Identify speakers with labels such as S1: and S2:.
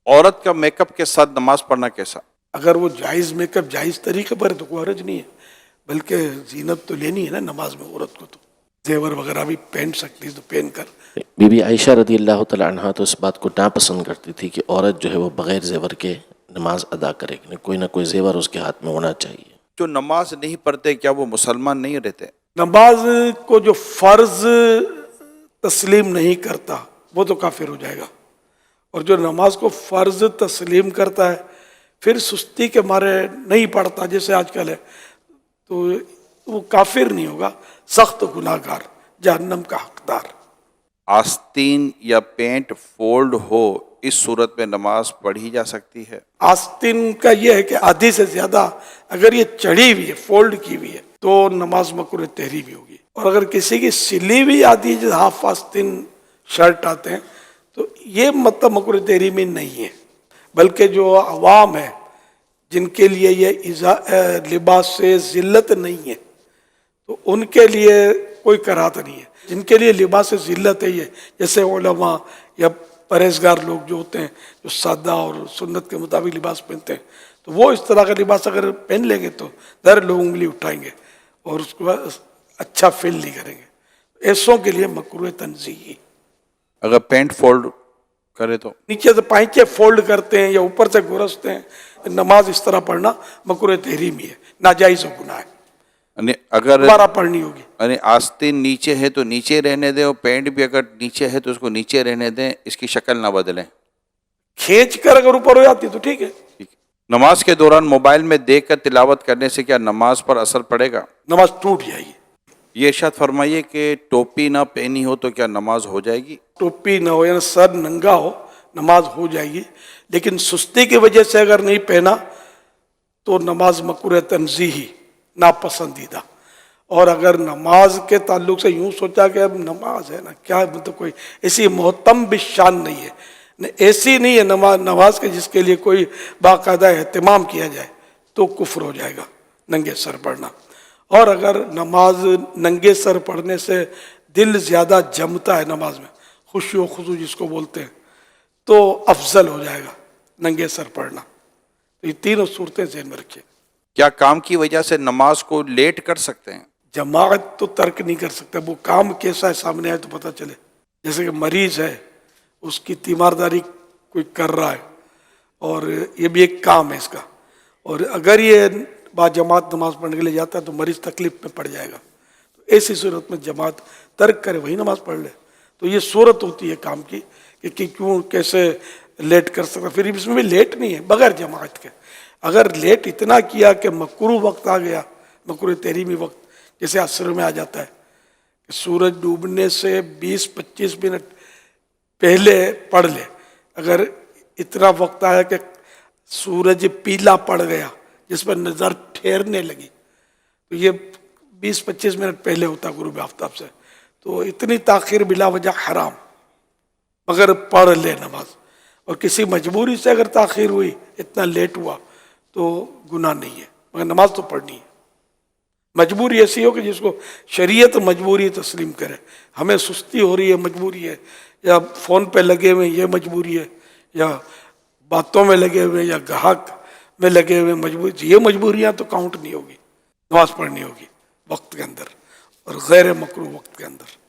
S1: عورت کا make up کے ساتھ نماز پڑھنا کیسا؟
S2: اگر وہ جائز میک اپ جائز طریقے پر ہے تو کوئی حرج نہیں ہے، بلکہ زینت تو لینی ہے نا نماز میں عورت کو، تو زیور وغیرہ بھی پہن سکتی ہے تو پہن کر.
S3: بی بی عائشہ رضی اللہ تعالیٰ عنہ تو اس بات کو ناپسند کرتی تھی کہ عورت جو ہے وہ بغیر زیور کے نماز ادا کرے، کوئی نہ کوئی زیور اس کے ہاتھ میں ہونا چاہیے.
S1: جو نماز نہیں پڑھتے کیا وہ مسلمان نہیں رہتے؟
S2: نماز کو جو فرض تسلیم نہیں کرتا وہ تو کافر ہو جائے گا، اور جو نماز کو فرض تسلیم کرتا ہے پھر سستی کے مارے نہیں پڑھتا جیسے آج کل ہے، تو وہ کافر نہیں ہوگا، سخت گناہ گار، جہنم کا حقدار.
S1: آستین یا پینٹ فولڈ ہو اس صورت میں نماز پڑھی جا سکتی ہے؟
S2: آستین کا یہ ہے کہ آدھی سے زیادہ اگر یہ چڑھی ہوئی ہے، فولڈ کی ہوئی ہے، تو نماز مکروہ تحریمی ہوگی. اور اگر کسی کی سلی ہوئی آدھی جو ہاف آستین شرٹ آتے ہیں تو یہ مطلب مکروہ تحریمی نہیں ہے، بلکہ جو عوام ہے جن کے لیے یہ لباس سے ذلت نہیں ہے تو ان کے لیے کوئی کراہت نہیں ہے. جن کے لیے لباس سے ذلت ہے، یہ جیسے علماء یا پرہیزگار لوگ جو ہوتے ہیں جو سادہ اور سنت کے مطابق لباس پہنتے ہیں، تو وہ اس طرح کا لباس اگر پہن لیں گے تو در لوگ انگلی اٹھائیں گے اور اس کو اچھا فیل نہیں کریں گے. ایسوں کے لیے مکروہ تنزیہی.
S1: اگر پینٹ فولڈ کرے تو
S2: نیچے سے پائچے فولڈ کرتے ہیں یا اوپر سے گرستے ہیں، نماز اس طرح پڑھنا مکروہ تحریمی ہے، ناجائز و گناہ ہے،
S1: یعنی اگر
S2: دوبارہ پڑھنی ہوگی.
S1: یعنی آستین نیچے ہے تو نیچے رہنے دیں، اور پینٹ بھی اگر نیچے ہے تو اس کو نیچے رہنے دیں، اس کی شکل نہ بدلیں.
S2: کھینچ کر اگر اوپر ہو جاتی تو ٹھیک ہے.
S1: نماز کے دوران موبائل میں دیکھ کر تلاوت کرنے سے کیا نماز پر اثر پڑے گا؟
S2: نماز ٹوٹ جائے گی.
S1: یہ ارشاد فرمائیے کہ ٹوپی نہ پہنی ہو تو کیا نماز ہو جائے گی؟
S2: ٹوپی نہ ہو یا سر ننگا ہو نماز ہو جائے گی، لیکن سستی کی وجہ سے اگر نہیں پہنا تو نماز مکروہ تنزیہی، ناپسندیدہ. اور اگر نماز کے تعلق سے یوں سوچا کہ اب نماز ہے نا، کیا مطلب کوئی ایسی محتم بشان نہیں ہے، ایسی نہیں ہے نماز کے جس کے لیے کوئی باقاعدہ اہتمام کیا جائے، تو کفر ہو جائے گا ننگے سر پڑھنا. اور اگر نماز ننگے سر پڑھنے سے دل زیادہ جمتا ہے نماز میں، خشوع و خضوع جس کو بولتے ہیں، تو افضل ہو جائے گا ننگے سر پڑھنا. تو یہ تینوں صورتیں ذہن میں رکھیں.
S1: کیا کام کی وجہ سے نماز کو لیٹ کر سکتے ہیں؟
S2: جماعت تو ترک نہیں کر سکتا، وہ کام کیسا ہے سامنے آئے تو پتہ چلے. جیسے کہ مریض ہے، اس کی تیمارداری کوئی کر رہا ہے اور یہ بھی ایک کام ہے اس کا، اور اگر یہ با جماعت نماز پڑھنے کے لیے جاتا ہے تو مریض تکلیف میں پڑ جائے گا، تو ایسی صورت میں جماعت ترک کرے، وہی نماز پڑھ لے. تو یہ صورت ہوتی ہے کام کی کہ کیوں کیسے لیٹ کر سکتا. پھر اس میں بھی لیٹ نہیں ہے بغیر جماعت کے. اگر لیٹ اتنا کیا کہ مکروہ وقت آ گیا، مکروہ تحریمی وقت، جیسے عصر میں آ جاتا ہے کہ سورج ڈوبنے سے 20-25 منٹ پہلے پڑھ لے، اگر اتنا وقت آیا کہ سورج پیلا پڑ گیا جس پر نظر ٹھہرنے لگی، تو یہ 20-25 منٹ پہلے ہوتا غروب آفتاب سے، تو اتنی تاخیر بلا وجہ حرام، مگر پڑھ لے نماز. اور کسی مجبوری سے اگر تاخیر ہوئی، اتنا لیٹ ہوا، تو گناہ نہیں ہے، مگر نماز تو پڑھنی ہے. مجبوری ایسی ہو کہ جس کو شریعت مجبوری تسلیم کرے. ہمیں سستی ہو رہی ہے مجبوری ہے، یا فون پہ لگے ہوئے یہ مجبوری ہے، یا باتوں میں لگے ہوئے، یا گاہک میں لگے ہوئے مجبوری، یہ مجبوریاں تو کاؤنٹ نہیں ہوگی. نماز پڑھنی ہوگی وقت کے اندر اور غیر مکروہ وقت کے اندر.